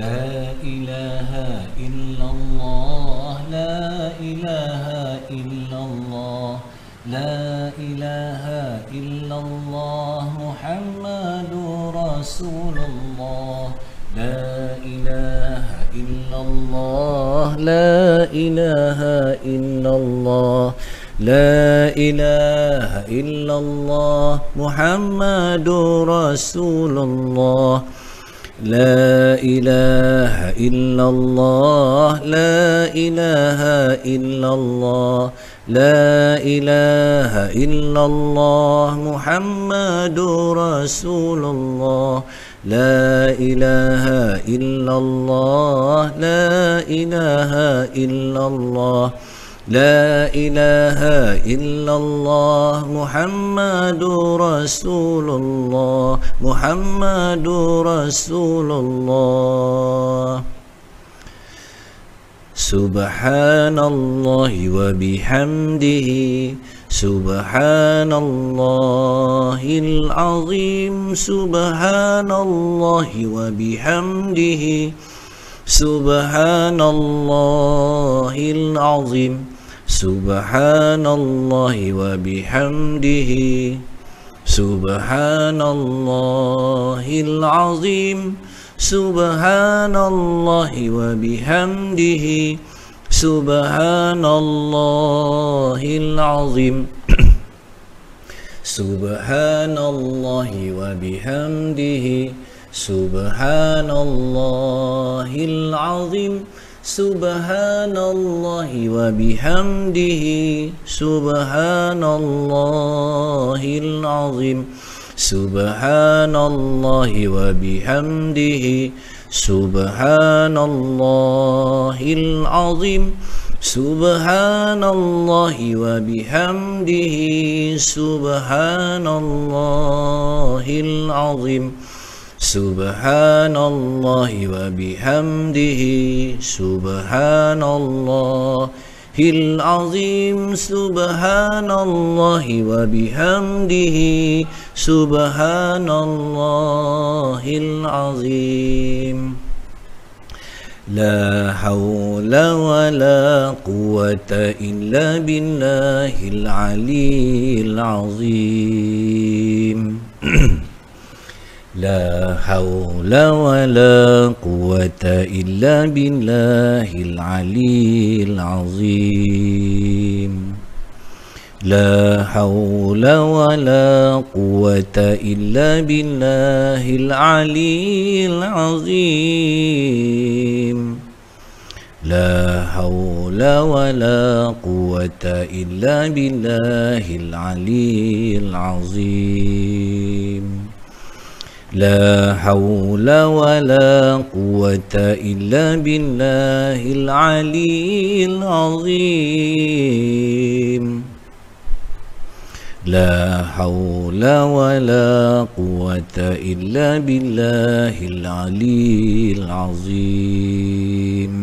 لا إله إلا الله لا إله إلا الله لا إله إلا الله محمد رسول الله لا إله إلا الله لا إله إلا الله لا إله إلا الله محمد رسول الله لا إله إلا الله لا إله إلا الله لا إله إلا الله محمد رسول الله لا إله إلا الله لا إله إلا الله لا إله إلا الله محمد رسول الله محمد رسول الله سبحان الله وبحمده سبحان الله العظيم سبحان الله وبحمده سبحان الله العظيم سبحان الله وبحمده سبحان الله العظيم سبحان الله وبحمده سبحان الله العظيم سبحان الله وبحمده سبحان الله العظيم سبحان الله وبحمده سبحان الله العظيم سبحان الله وبحمده سبحان الله العظيم سبحان الله وبحمده سبحان الله العظيم سبحان الله وبحمده سبحان الله العظيم سبحان الله وبحمده سبحان الله العظيم لا حول ولا قوة إلا بالله العلي العظيم لا حول ولا قوة إلا بالله العلي العظيم لا حول ولا قوة إلا بالله العلي العظيم لا حول ولا قوة إلا بالله العلي العظيم لا حول ولا قوة إلا بالله العلي العظيم لا حول ولا قوة إلا بالله العلي العظيم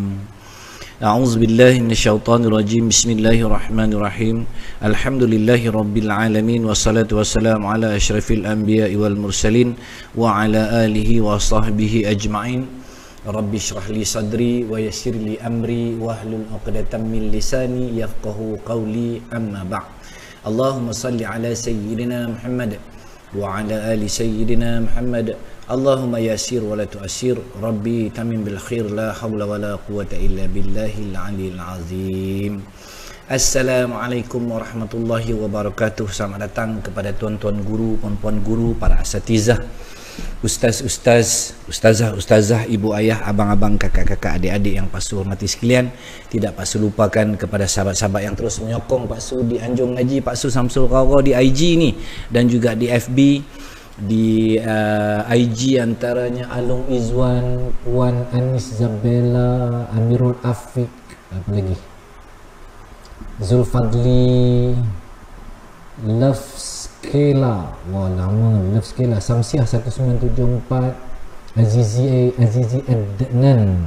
أعوذ بالله من الشيطان الرجيم بسم الله الرحمن الرحيم الحمد لله رب العالمين والصلاة والسلام على أشرف الأنبياء والمرسلين وعلى آله وصحبه أجمعين رب اشرح لي صدري ويسر لي أمري واحلل عقدة من لساني يفقه قولي أما بعد اللهم صل على سيدنا محمد وعلى آل سيدنا محمد اللهم يسير ولا تؤسر ربي تمم بالخير لا حول ولا قوة إلا بالله العلي العظيم. Assalamualaikum warahmatullahi wabarakatuh. Selamat datang kepada tuan-tuan guru, puan-puan guru, para asatizah, ustazah, ibu ayah, abang-abang, kakak-kakak, adik-adik yang Pak Su hormati sekalian. Tidak Pak Su lupakan kepada sahabat-sahabat yang terus menyokong Pak Su di Anjung Ngaji, Pak Su Samsul Qaura di IG ni, dan juga di FB, di IG antaranya Alung Izwan, Puan Anis Zabella, Amirul Afiq, apa lagi, Zulfadli, Love Skela, wah lama, Love Skela, Samsiah 1974, Azizi Adnan,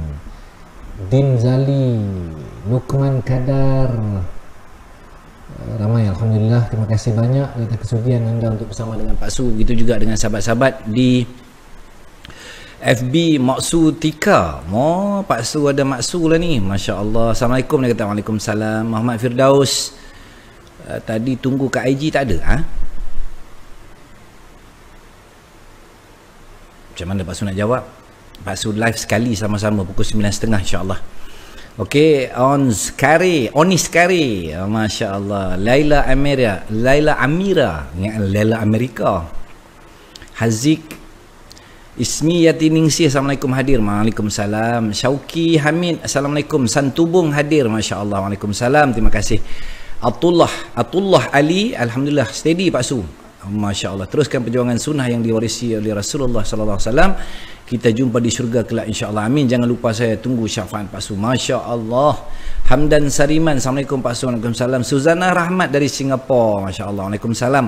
Din Zali, Lukman Kadar, ramai alhamdulillah. Terima kasih banyak atas kesudian anda untuk bersama dengan Pak Su, begitu juga dengan sahabat-sahabat di FB Maksu Tika. Oh, Pak Su ada Maksu lah ni. Masya Allah. Assalamualaikum. Dia kata Waalaikumsalam. Muhammad Firdaus. Tadi tunggu kat IG tak ada. Ha? Macam mana Pak Su nak jawab? Pak Su live sekali sama-sama pukul 9.30 insyaAllah. Okey, Onis Kari. Masya Allah. Laila Amira. Laila Amerika. Haziq Ismi Yati Ningsi, Assalamualaikum hadir. Waalaikumsalam. Syauki Hamid, Assalamualaikum. Santubung hadir, Masya Allah. Waalaikumsalam, terima kasih. Atullah Ali, Alhamdulillah steady Pak Su. Masya Allah. Teruskan perjuangan sunnah yang diwarisi oleh Rasulullah Sallallahu Alaihi Wasallam. Kita jumpa di syurga kelak insya-Allah. Amin. Jangan lupa saya tunggu syafaat Pak Su. Masya Allah. Hamdan Sariman, Assalamualaikum Pak Su. Waalaikumsalam. Suzana Rahmat dari Singapura, Masya Allah. Waalaikumsalam.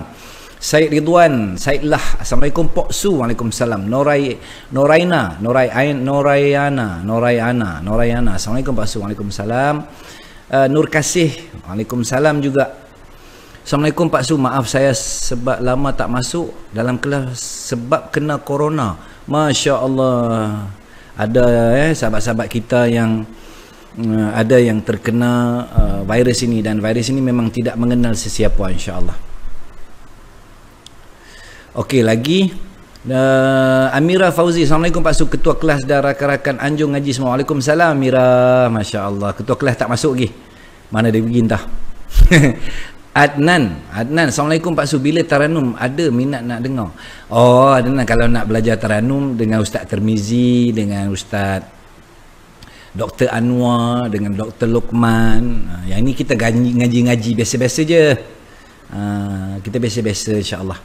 Said Ridwan, Saidlah, Assalamualaikum Pak Su. Waalaikumsalam. Norayana, Assalamualaikum Pak Su. Waalaikumsalam. Nur Kasih, Waalaikumsalam juga. Assalamualaikum Pak Su. Maaf saya sebab lama tak masuk dalam kelas sebab kena corona. Masya Allah. Ada sahabat-sahabat kita yang ada yang terkena virus ini, dan virus ini memang tidak mengenal sesiapa insya Allah. Okey, lagi Amira Fauzi, Assalamualaikum Pak Su. Ketua kelas dan rakan-rakan Anjung ngaji semua. Waalaikumsalam Amira. Masya Allah. Ketua kelas tak masuk lagi. Mana dia pergi entah. Adnan, Assalamualaikum Pak Su. Bila Taranum ada minat nak dengar? Oh, Adnan, kalau nak belajar Taranum dengan Ustaz Termizi, dengan Ustaz Dr. Anwar, dengan Dr. Luqman. Yang ini kita ngaji-ngaji biasa-biasa je. Kita biasa-biasa insya-Allah.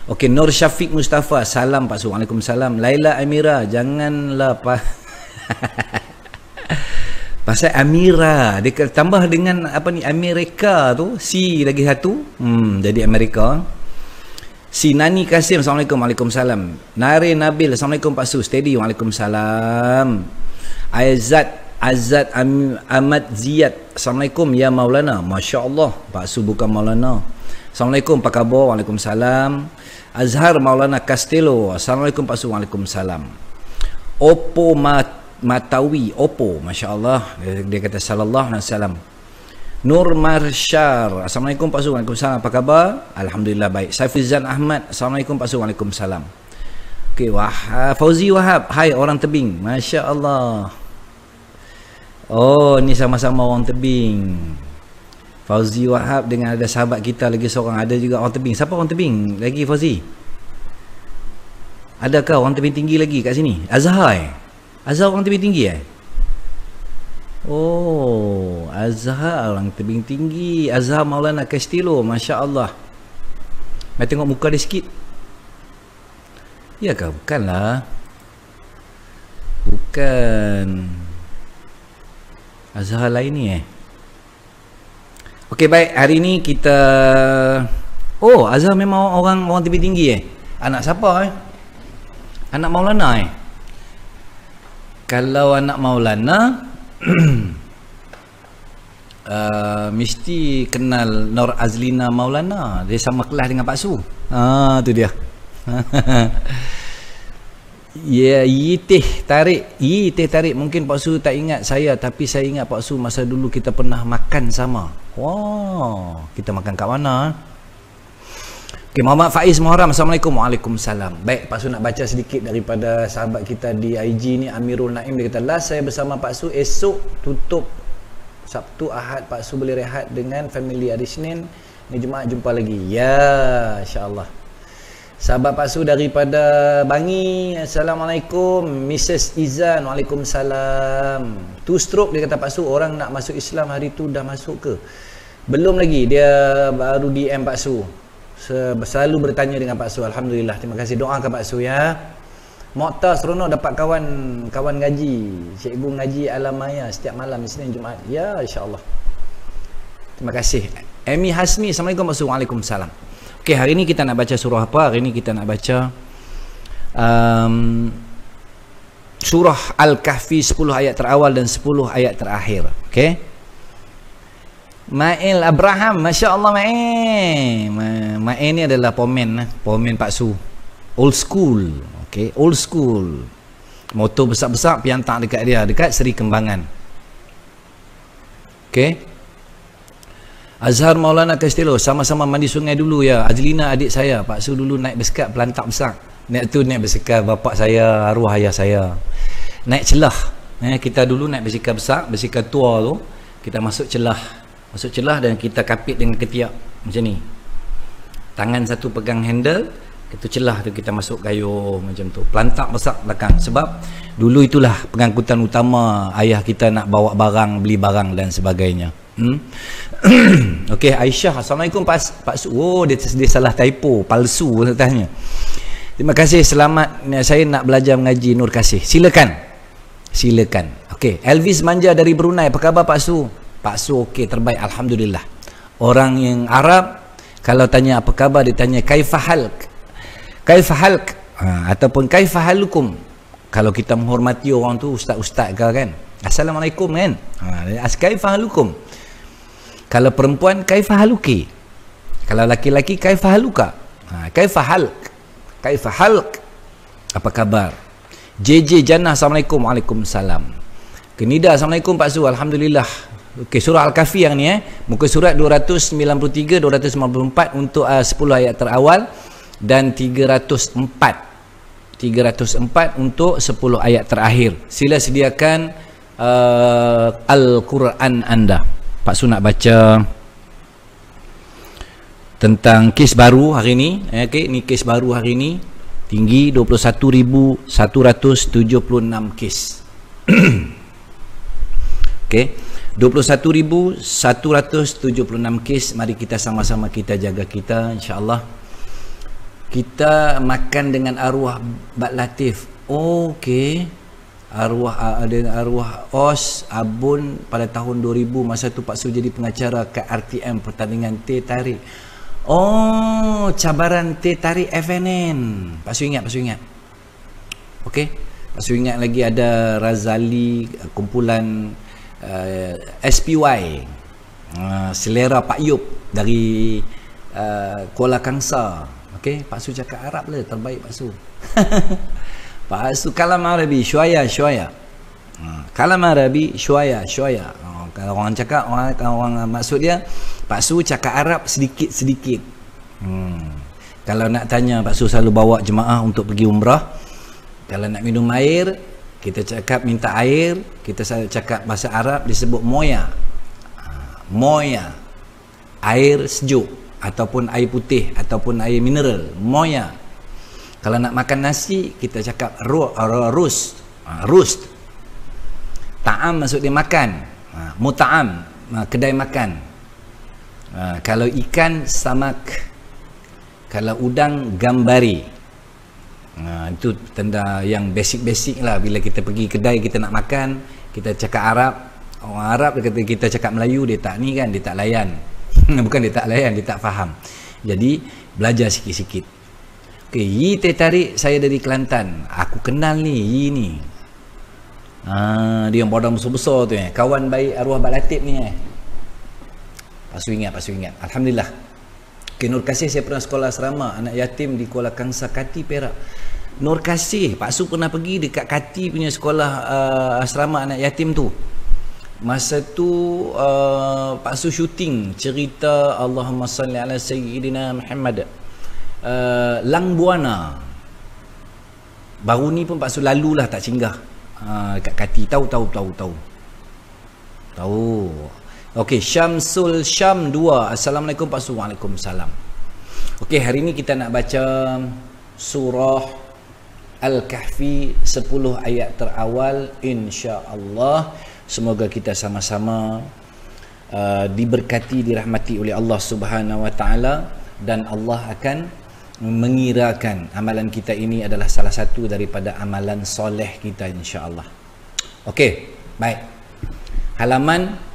Okey, Nur Syafiq Mustafa, salam Pak Su. Waalaikumsalam. Laila Amira, janganlah pasal Amira, dia tambah dengan apa ni, Amerika tu, si lagi satu, jadi Amerika. Si Nani Kasim, Assalamualaikum. Waalaikumsalam. Nare Nabil, Assalamualaikum Pak Su. Steady, Waalaikumsalam. Azad Ahmad Ziyad, Assalamualaikum ya Maulana. Masya Allah, Pak Su bukan Maulana. Assalamualaikum, apa khabar? Waalaikumsalam. Azhar Maulana Castello, Assalamualaikum Pak Su. Waalaikumsalam. Oppo Matawi, Oppo, Masya Allah, dia kata Sallallahu Alaihi Wasallam. Nur Marshar, Assalamualaikum Pak Su. Waalaikumsalam, apa khabar? Alhamdulillah baik. Saifizan Ahmad, Assalamualaikum Pak Su. Waalaikumsalam. Okey, Fauzi Wahab, hai orang tebing. Masya Allah. Oh, ni sama-sama orang tebing. Fauzi Wahab dengan ada sahabat kita lagi seorang, ada juga orang tebing. Siapa orang tebing lagi, Fauzi? Adakah orang tebing tinggi lagi kat sini? Azhar Azhar orang tebing tinggi Oh, Azhar orang tebing tinggi. Azhar Maulana Castillo, Masya Allah. Mari tengok muka dia sikit. Ya kah? Bukanlah. Bukan. Azhar lain ni Okey, baik, hari ni kita Azhar memang orang tebing tinggi Anak siapa Anak Maulana Kalau anak Maulana mesti kenal Nur Azlina Maulana. Dia sama kelas dengan Pak Su. Tu dia. Ya, teh tarik. Mungkin Pak Su tak ingat saya, tapi saya ingat Pak Su masa dulu kita pernah makan sama. Wow, kita makan kat mana? Okay, Muhammad Faiz Muharram, Assalamualaikum. Waalaikumsalam. Baik, Pak Su nak baca sedikit daripada sahabat kita di IG ni, Amirul Naim. Dia kata, last saya bersama Pak Su, esok tutup Sabtu Ahad, Pak Su boleh rehat dengan family hari Senin, ni Jumaat jumpa lagi. Ya, insyaAllah. Sahabat Pak Su daripada Bangi, Assalamualaikum. Mrs. Izan, Waalaikumsalam. 2 stroke, dia kata Pak Su, orang nak masuk Islam hari tu dah masuk ke? Belum lagi, dia baru DM Pak Su. Selalu bertanya dengan Pak Su. Alhamdulillah, terima kasih, doakan Pak Su ya. Mokta seronok dapat kawan ngaji, cikgu ngaji Alamaya setiap malam Isnin Jumaat. Ya, insyaAllah. Terima kasih. Amy Hasmi, Assalamualaikum Pak Su. Waalaikumsalam. Okey, hari ni kita nak baca surah apa? Hari ni kita nak baca surah Al-Kahfi, 10 ayat terawal dan 10 ayat terakhir. Okey. Ma'il Abraham, Masya Allah. Ma'il ni adalah pomen Pak Su, old school. Okay, old school. Motor besar-besar pergi hantar dekat dia, dekat Seri Kembangan. Okey. Azhar Maulana Castello, sama-sama mandi sungai dulu ya. Azlina adik saya, Pak Su dulu naik bersekat pelantak besar. Naik bersekat bapak saya, arwah ayah saya. Naik celah. Kita dulu naik bersekat besar, bersekat tua tu, kita masuk celah. Masuk celah dan kita kapit dengan ketiak macam ni. Tangan satu pegang handle, itu celah tu kita masuk gayung macam tu. Pelantak besar belakang. Sebab dulu itulah pengangkutan utama ayah kita nak bawa barang, beli barang dan sebagainya. Okey, Aisyah, Assalamualaikum Pak Su. Oh, dia salah typo, palsu katanya. Terima kasih, selamat. Saya nak belajar mengaji Nur Kasih. Silakan. Okey, Elvis Manja dari Brunei. Apa khabar Pak Su? Pak Su okey, terbaik, alhamdulillah. Orang yang Arab kalau tanya apa khabar, dia tanya kaifahalk. Ataupun kaifahalukum. Kalau kita menghormati orang tu ustaz-ustaz ke kan, assalamualaikum kan, kaifahalukum. Kalau perempuan kaifahaluki. Kalau laki-laki kaifahaluka. Kaifahalk. Apa khabar? JJ Jannah, assalamualaikum. Waalaikumsalam. Kenida, assalamualaikum Pak Su. Alhamdulillah. Okey, surah Al-Kahfi yang ni muka surat 293 294 untuk 10 ayat terawal dan 304 untuk 10 ayat terakhir. Sila sediakan Al-Quran anda. Pak Su nak baca tentang kes baru hari ni. Okey, ni kes baru hari ni. Tinggi 21,176 kes. Okey, 21,176 kes. Mari kita sama-sama kita jaga kita, insya-Allah. Kita makan dengan arwah Bak Latif. Okey. Arwah Os Abun pada tahun 2000, masa tu Pak Su jadi pengacara kat RTM, pertandingan teh tarik. Oh, cabaran teh tarik FNN. Pak Su ingat. Okey. Pak Su ingat lagi ada Razali, kumpulan SPY, selera Pak Yub dari Kuala Kangsar. Okey, Pak Su cakap Arab lah, terbaik Pak Su. Pak Su kalam Arabi syuaya. Kalam Arabi syuaya. Kalau orang cakap, orang maksud dia, Pak Su cakap Arab sedikit. Kalau nak tanya, Pak Su selalu bawa jemaah untuk pergi umrah. Kalau nak minum air, kita cakap minta air, kita selalu cakap bahasa Arab disebut moya. Air sejuk ataupun air putih ataupun air mineral, moya. Kalau nak makan nasi, kita cakap rust. Ta'am maksud dia makan. Muta'am, kedai makan. Kalau ikan, samak. Kalau udang, gambari. Itu tanda yang basic lah. Bila kita pergi kedai, kita nak makan, kita cakap Arab. Orang Arab kita cakap Melayu, dia tak ni kan, dia tak layan. Bukan dia tak layan, dia tak faham. Jadi belajar sikit-sikit. Okey, Yi teh tarik, saya dari Kelantan. Aku kenal ni Yi ni. Dia yang badan besar-besar tu kawan baik arwah Bak Latif ni Pak Su ingat. Alhamdulillah. Okey, Nur Kasih, saya pernah sekolah asrama anak yatim di Kuala Kangsar, Kati, Perak. Nur Kasih, Pak Su pernah pergi dekat Kati punya sekolah asrama anak yatim tu. Masa tu Pak Su syuting cerita Allahumma salli ala sayyidina Muhammad, Lang Buana. Baru ni pun Pak Su lalulah tak singgah dekat Kati. Tahu. Okey, Syamsul Syam 2. Assalamualaikum Pak Su. Waalaikumsalam. Okey, hari ni kita nak baca surah Al-Kahfi 10 ayat terawal, insya-Allah. Semoga kita sama-sama diberkati, dirahmati oleh Allah Subhanahu wa taala, dan Allah akan mengirakan amalan kita ini adalah salah satu daripada amalan soleh kita, insya-Allah. Okey, baik. Halaman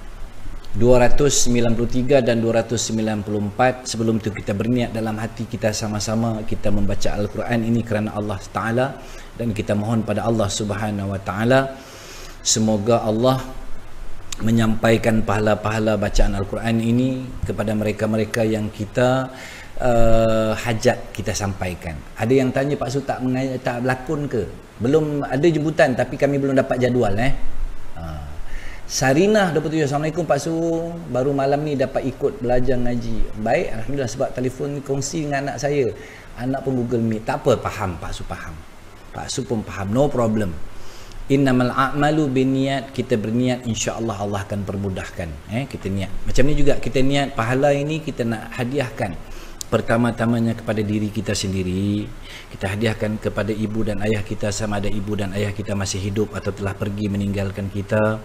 293 dan 294. Sebelum itu kita berniat dalam hati kita sama-sama kita membaca Al-Quran ini kerana Allah Ta'ala, dan kita mohon pada Allah Subhanahu wa Ta'ala semoga Allah menyampaikan pahala-pahala bacaan Al-Quran ini kepada mereka-mereka yang kita hajat kita sampaikan. Ada yang tanya, Pak Su tak berlakon ke? Belum ada jemputan tapi kami belum dapat jadual. Sarinah 27, Assalamualaikum Pak Su, baru malam ni dapat ikut belajar ngaji. Baik, Alhamdulillah, sebab telefon kongsi dengan anak saya. Anak pun Google Meet. Tak apa, faham Pak Su, faham. Pak Su pun faham, no problem. Innamal a'malu binniat, kita berniat insya-Allah Allah akan permudahkan. Kita niat. Macam ni juga kita niat pahala ini kita nak hadiahkan pertama-tamanya kepada diri kita sendiri. Kita hadiahkan kepada ibu dan ayah kita, sama ada ibu dan ayah kita masih hidup atau telah pergi meninggalkan kita.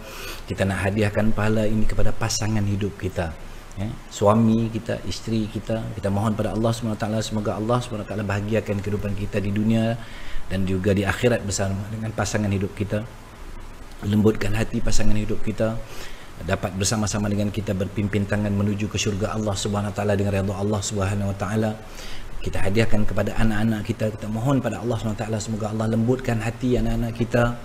Kita nak hadiahkan pahala ini kepada pasangan hidup kita, suami kita, isteri kita. Kita mohon pada Allah SWT, semoga Allah SWT bahagiakan kehidupan kita di dunia dan juga di akhirat bersama dengan pasangan hidup kita. Lembutkan hati pasangan hidup kita, dapat bersama-sama dengan kita berpimpin tangan menuju ke syurga Allah Subhanahu Wa Taala dengan redha Allah Subhanahu Wa Taala. Kita hadiahkan kepada anak-anak kita. Kita mohon pada Allah Subhanahu Wa Taala semoga Allah lembutkan hati anak-anak kita,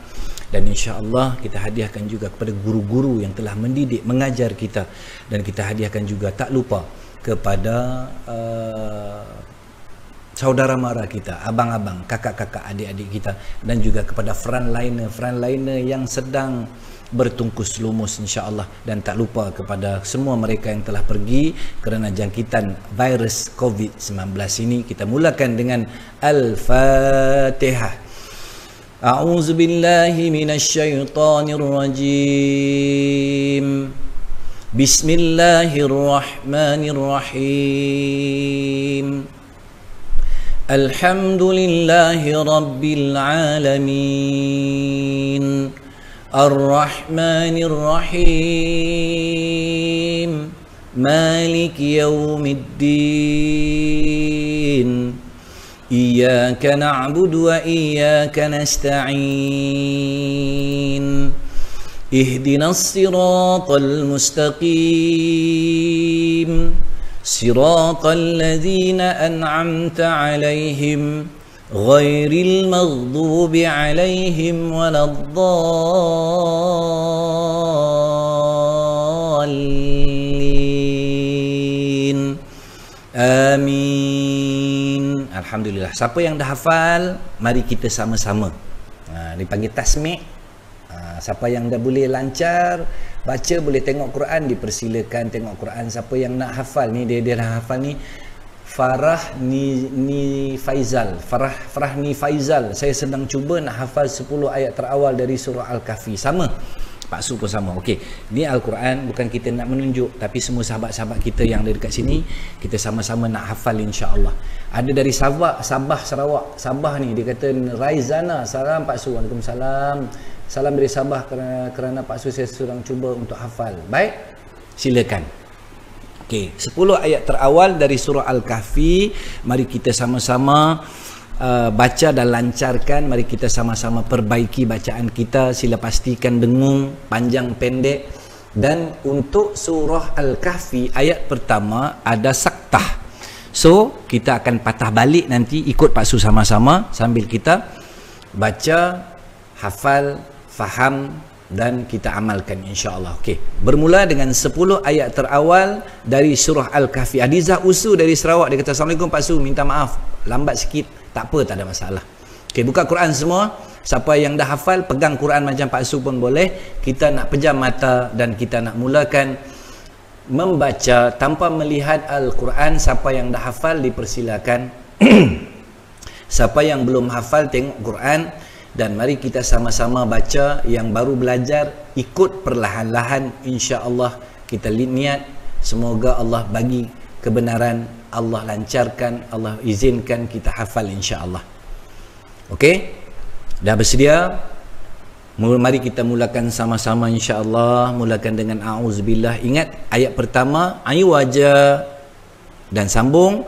dan insya-Allah kita hadiahkan juga kepada guru-guru yang telah mendidik, mengajar kita, dan kita hadiahkan juga tak lupa kepada saudara mara kita, abang-abang, kakak-kakak, adik-adik kita, dan juga kepada frontliner yang sedang bertungkus lumus insya-Allah, dan tak lupa kepada semua mereka yang telah pergi kerana jangkitan virus COVID-19 ini. Kita mulakan dengan Al-Fatihah. A'udzu billahi minasyaitonir rajim. Bismillahirrahmanirrahim. Alhamdulillahi rabbil alamin. Ar-Rahmanir Rahim. Malik yaumiddin. Iyyaka na'budu wa iyyaka nasta'in. Ihdinas siratal mustaqim. Siratal ladzina an'amta 'alaihim ghairil maghdubi 'alaihim waladdallin. Amin. Alhamdulillah. Siapa yang dah hafal, mari kita sama-sama. Dipanggil tasmi'. Siapa yang dah boleh lancar baca, boleh tengok Quran, dipersilakan tengok Quran. Siapa yang nak hafal ni, dia dah hafal ni, Farah ni Faizal, Farah ni Faizal, saya sedang cuba nak hafal 10 ayat terawal dari surah Al-Kahfi. Sama, Pak Su pun sama. Okey, ni Al-Quran, bukan kita nak menunjuk, tapi semua sahabat-sahabat kita yang ada dekat sini, kita sama-sama nak hafal insya-Allah. Ada dari Sabah, Sarawak. Sabah ni dia kata, Raizana, salam Pak Su. Waalaikumsalam. Salam dari Sabah, kerana Pak Su saya sedang cuba untuk hafal. Baik, silakan. Okey, 10 ayat terawal dari surah Al-Kahfi. Mari kita sama-sama baca dan lancarkan. Mari kita sama-sama perbaiki bacaan kita. Sila pastikan dengung, panjang pendek. Dan untuk surah Al-Kahfi ayat pertama ada saktah. So kita akan patah balik nanti, ikut Pak Su sama-sama sambil kita baca, hafal, faham dan kita amalkan insya-Allah. Okey, bermula dengan 10 ayat terawal dari surah Al-Kahfi. Adizah Usu dari Sarawak, dia kata, Assalamualaikum Pak Su, minta maaf lambat sikit. Tak apa, tak ada masalah. Okey, buka Quran semua. Siapa yang dah hafal, pegang Quran macam Pak Su pun boleh. Kita nak pejam mata dan kita nak mulakan membaca tanpa melihat Al-Quran. Siapa yang dah hafal dipersilakan. Siapa yang belum hafal, tengok Quran. Dan mari kita sama-sama baca. Yang baru belajar, ikut perlahan-lahan. insya-Allah kita niat semoga Allah bagi kebenaran, Allah lancarkan, Allah izinkan kita hafal insya-Allah. Okey, dah bersedia? Mari kita mulakan sama-sama insya-Allah. Mulakan dengan a'udzubillah. Ingat ayat pertama, ayu wajah dan sambung.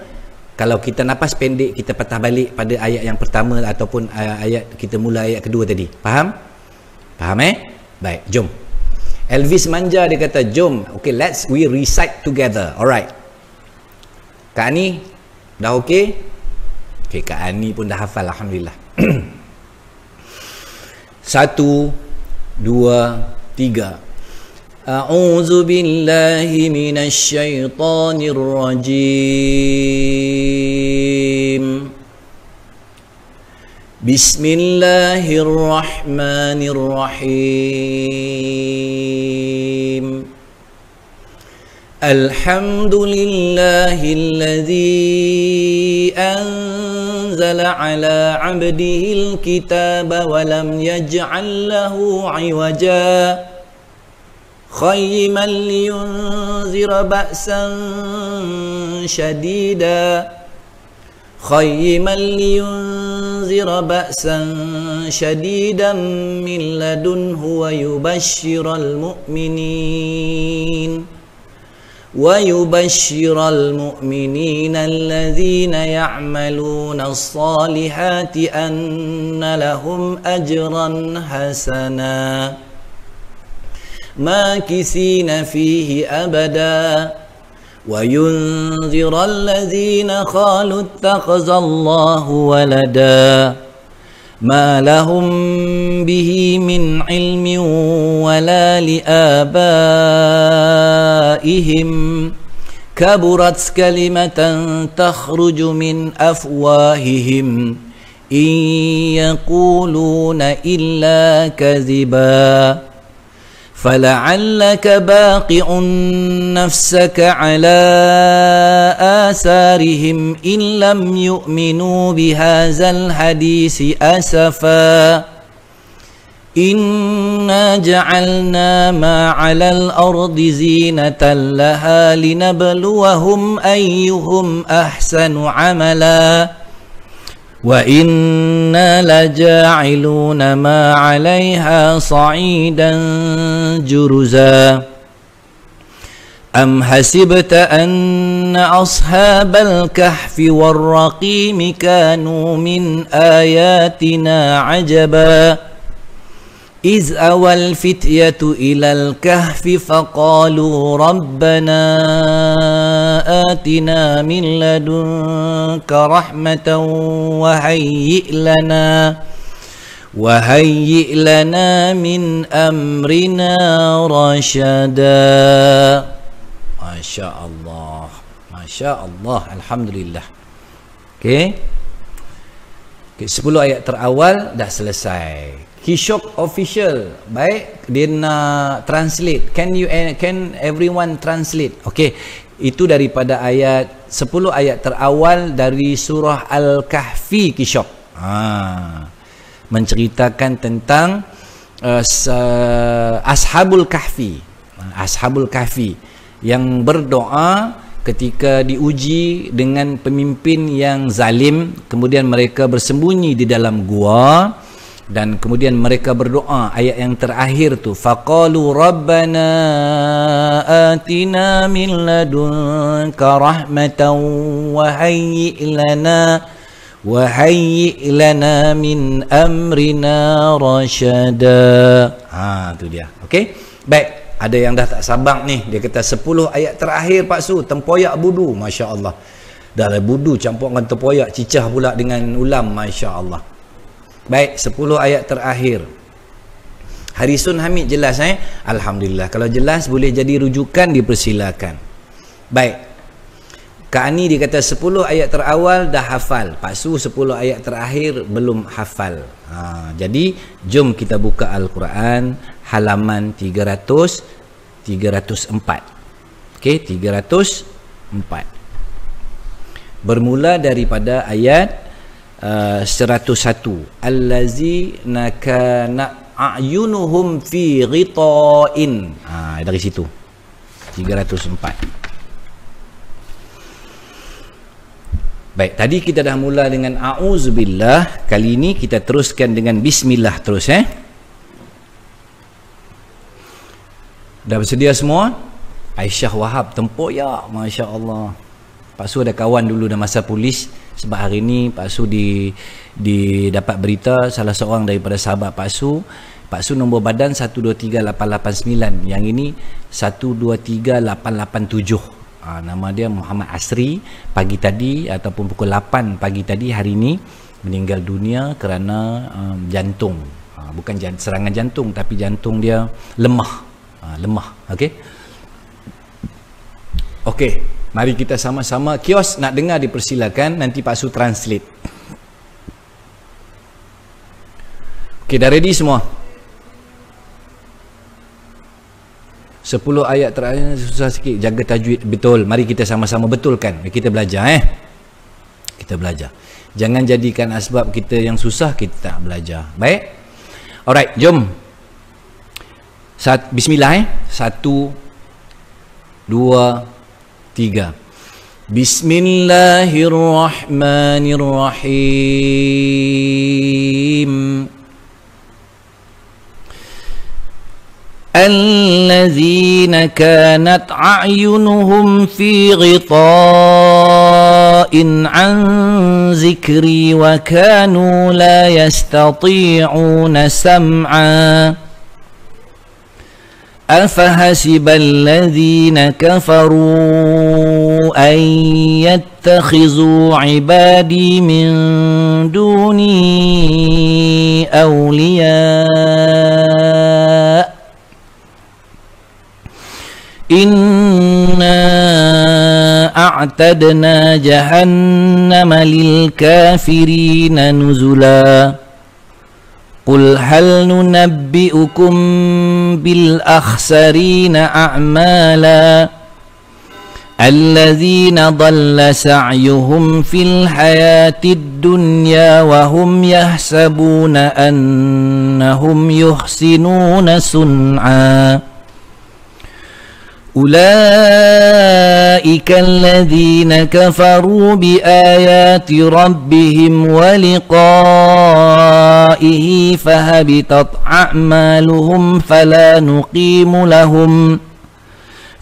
Kalau kita napas pendek, kita patah balik pada ayat yang pertama ataupun ayat kita mula ayat kedua tadi. Faham? Faham Baik, jom. Elvis Manja dia kata, jom. Okay, we recite together. Alright. Kak Ani, dah okay? Okay, Kak Ani pun dah hafal, Alhamdulillah. 1, 2, 3. A'udzu billahi minasy syaithanir rajim. Bismillahirrahmanirrahim. Alhamdulillahilladzi anzala ala 'abdihil kitaba wa lam yaj'al lahu 'iwaja qayyiman liyunzira ba'san shadidan min ladunhu ويبشر المؤمنين الذين يعملون الصالحات أن لهم أجرا حسنا ماكثين فيه أبدا وينذر الذين قالوا اتخذ الله ولدا ما لهم به من علم ولا لآبائهم كبرت كلمة تخرج من أفواههم إن يقولون إلا كذبا فلعلك باقع نفسك على آثارهم إن لم يؤمنوا بهذا الحديث أسفا إنا جعلنا ما على الأرض زينة لها لنبلوهم أيهم أحسن عملا وَإِنَّا لَجَاعِلُونَ مَا عَلَيْهَا صَعِيدًا جُرُزًا أَمْ حَسِبْتَ أَنَّ أَصْحَابَ الْكَهْفِ وَالرَّقِيمِ كَانُوا مِنْ آيَاتِنَا عَجَبًا إِذْ أَوَى الْفِتْيَةُ إِلَى الْكَهْفِ فَقَالُوا رَبَّنَا آتِنَا مِنْ لَدُنْكَ رَحْمَةً وَهَيِّئْ لَنَا مِنْ أَمْرِنَا رَشَدًا. Masya Allah, Masya Allah, Alhamdulillah. Okay, 10 ayat terawal dah selesai. Kishok official, baik, dia nak translate. Can everyone translate? Okey, itu daripada ayat 10 ayat terawal dari surah Al-Kahfi. Kishok menceritakan tentang Ashabul Kahfi. Ashabul Kahfi yang berdoa ketika diuji dengan pemimpin yang zalim, kemudian mereka bersembunyi di dalam gua. Dan kemudian mereka berdoa, ayat yang terakhir tu, faqalu rabbana atina min ladunka rahmatan wa hayyi' lana min amrina rasyada. Tu dia. Okey, baik, ada yang dah tak sabar ni, dia kata 10 ayat terakhir Pak Su tempoyak budu. Masya Allah, dah lah budu campur dengan tempoyak, cicah pula dengan ulam. Masya Allah. Baik, 10 ayat terakhir. Harisun Hamid jelas Alhamdulillah. Kalau jelas boleh jadi rujukan, dipersilakan. Baik, Kak Ani dia kata 10 ayat terawal dah hafal. Pak Su 10 ayat terakhir belum hafal. Jadi jom kita buka Al-Quran halaman 304. Okey, 304. Bermula daripada ayat 101. Allazina kana a'yunuhum fi ghita'in. Dari situ 304. Baik, tadi kita dah mula dengan a'udzubillah. Kali ini kita teruskan dengan bismillah terus. Dah bersedia semua? Aisyah Wahab tempoyak, Masya Allah. Pak Su ada kawan dulu dah masa polis. Sebab hari ni Pak Su dapat berita salah seorang daripada sahabat Pak Su nombor badan 123889, yang ini 123887. Nama dia Muhammad Asri. Pagi tadi ataupun pukul 8 pagi tadi hari ini meninggal dunia kerana jantung. Bukan serangan jantung, tapi jantung dia lemah. lemah. Okey. Okey, mari kita sama-sama. Kios nak dengar dipersilakan, nanti Pak Su translate. Okey, dah ready semua? 10 ayat terakhir susah sikit, jaga tajwid betul. Mari kita sama-sama betulkan. Kita belajar kita belajar. Jangan jadikan asbab kita yang susah kita tak belajar. Baik? Alright, jom. Bismillah 1 2 3. Bismillahirrahmanirrahim. الذين كانت أعينهم في غطاء عن ذكري وكانوا لا يستطيعون سمعا أفحسب الذين كفروا أن يتخذوا عبادي من دوني أولياء إنا أعتدنا جهنم للكافرين نزلا قل هل ننبئكم بالأخسرين أعمالا الذين ضل سعيهم في الحياة الدنيا وهم يحسبون أنهم يحسنون صنعا أولئك الذين كفروا بآيات ربهم ولقائه فهبطت أعمالهم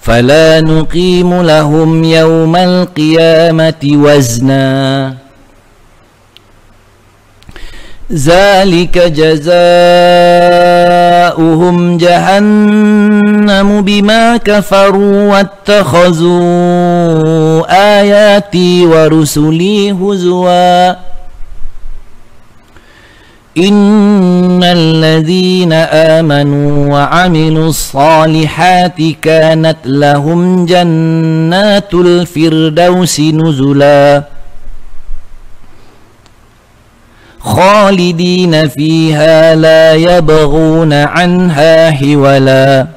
فلا نقيم لهم يوم القيامة وزنا ذلك جزاؤهم جهنم بما كفروا واتخذوا آياتي ورسلي هزوا إن الذين آمنوا وعملوا الصالحات كانت لهم جنات الفردوس نزلا خالدين فيها لا يبغون عنها حولا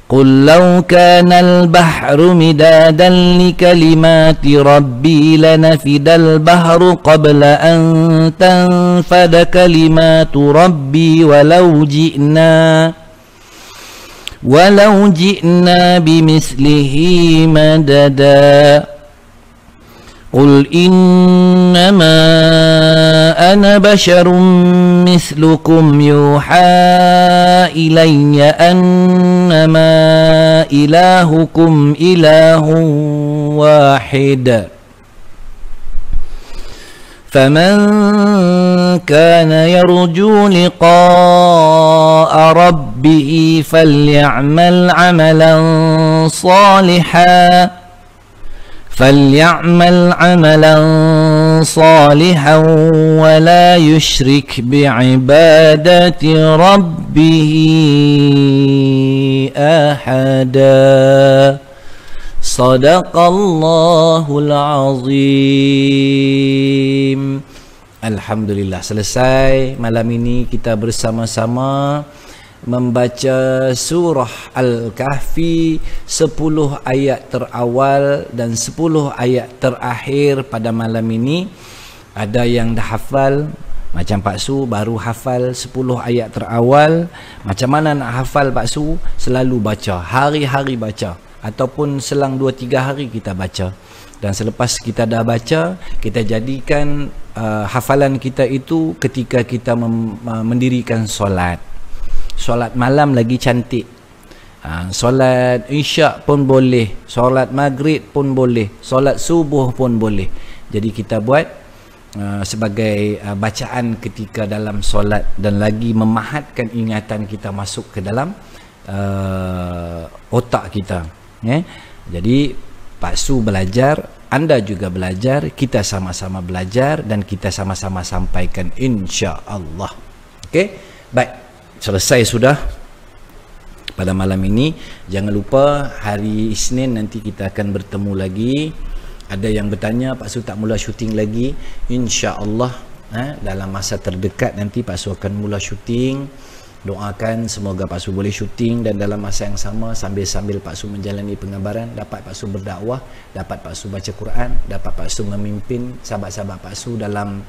قل لو كان البحر مدادا لكلمات ربي لنفد البحر قبل أن تنفد كلمات ربي ولو جئنا بمثله مددا قل إنما أنا بشر مثلكم يوحى إلي أنما إلهكم إله واحد فمن كان يرجو لقاء ربه فليعمل عملا صالحا ولا يشرك بعبادة ربه أحدا صدق الله العظيم. Alhamdulillah, selesai malam ini kita bersama-sama membaca surah Al-Kahfi 10 ayat terawal dan 10 ayat terakhir pada malam ini. Ada yang dah hafal, macam Pak Su baru hafal 10 ayat terawal. Macam mana nak hafal Pak Su? Selalu baca, hari-hari baca, ataupun selang 2-3 hari kita baca. Dan selepas kita dah baca, kita jadikan hafalan kita itu ketika kita mendirikan solat. Solat malam lagi cantik, solat isyak pun boleh, solat maghrib pun boleh, solat subuh pun boleh. Jadi kita buat sebagai bacaan ketika dalam solat, dan lagi memahatkan ingatan kita masuk ke dalam otak kita. Jadi Pak Su belajar, anda juga belajar, kita sama-sama belajar dan kita sama-sama sampaikan insya-Allah. Okey, baik. Selesai sudah pada malam ini. Jangan lupa hari Isnin nanti kita akan bertemu lagi. Ada yang bertanya, Pak Su tak mula syuting lagi? InsyaAllah dalam masa terdekat nanti Pak Su akan mula syuting. Doakan semoga Pak Su boleh syuting, dan dalam masa yang sama sambil-sambil Pak Su menjalani pengabaran, dapat Pak Su berdakwah, dapat Pak Su baca Quran, dapat Pak Su memimpin sahabat-sahabat Pak Su dalam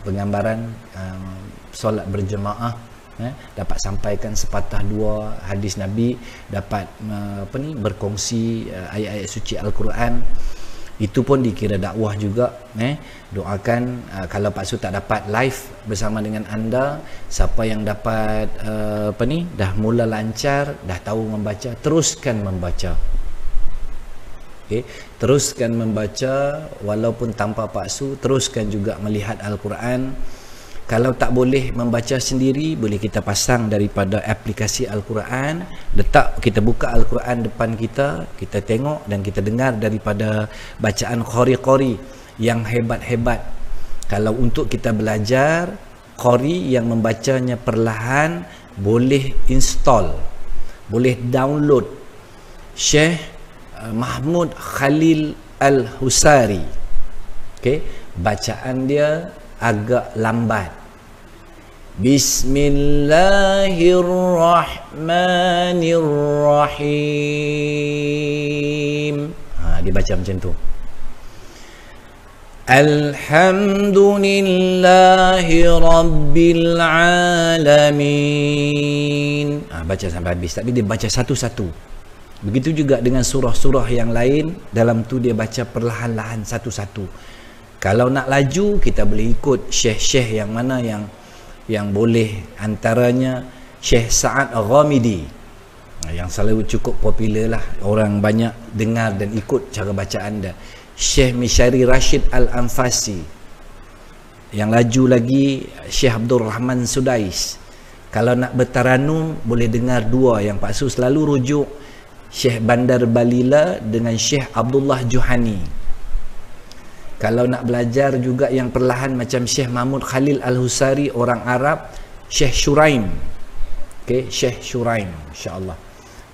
penggambaran solat berjemaah, dapat sampaikan sepatah dua hadis Nabi, dapat berkongsi ayat-ayat suci Al-Quran. Itu pun dikira dakwah juga. Doakan kalau Pak Su tak dapat live bersama dengan anda, siapa yang dapat dah mula lancar, dah tahu membaca, teruskan membaca. Teruskan membaca walaupun tanpa Pak Su, teruskan juga melihat Al-Quran. Kalau tak boleh membaca sendiri, boleh kita pasang daripada aplikasi Al-Quran, letak, kita buka Al-Quran depan kita, kita tengok dan kita dengar daripada bacaan qari-qari yang hebat-hebat. Kalau untuk kita belajar, qari yang membacanya perlahan, boleh install, boleh download Syekh Mahmud Khalil Al-Husari. Bacaan dia agak lambat. Bismillahirrahmanirrahim. Dia baca macam tu. Alhamdulillahi Rabbil Alamin. Baca sampai habis, tapi dia baca satu-satu. Begitu juga dengan surah-surah yang lain, dalam tu dia baca perlahan-lahan satu-satu. Kalau nak laju, kita boleh ikut syekh-syekh yang mana yang boleh, antaranya Syekh Sa'ad Ghamidi yang selalu cukup popular lah, orang banyak dengar dan ikut cara bacaan dia. Syekh Mishari Rashid Al-Anfasi. Yang laju lagi Syekh Abdul Rahman Sudais. Kalau nak bertaranum, boleh dengar dua yang Pak Su selalu rujuk, Syekh Bandar Balila dengan Syekh Abdullah Juhani. Kalau nak belajar juga yang perlahan macam Syekh Mahmud Khalil Al-Husari, orang Arab, Syekh Shuraim. Syekh Shuraim, insya-Allah.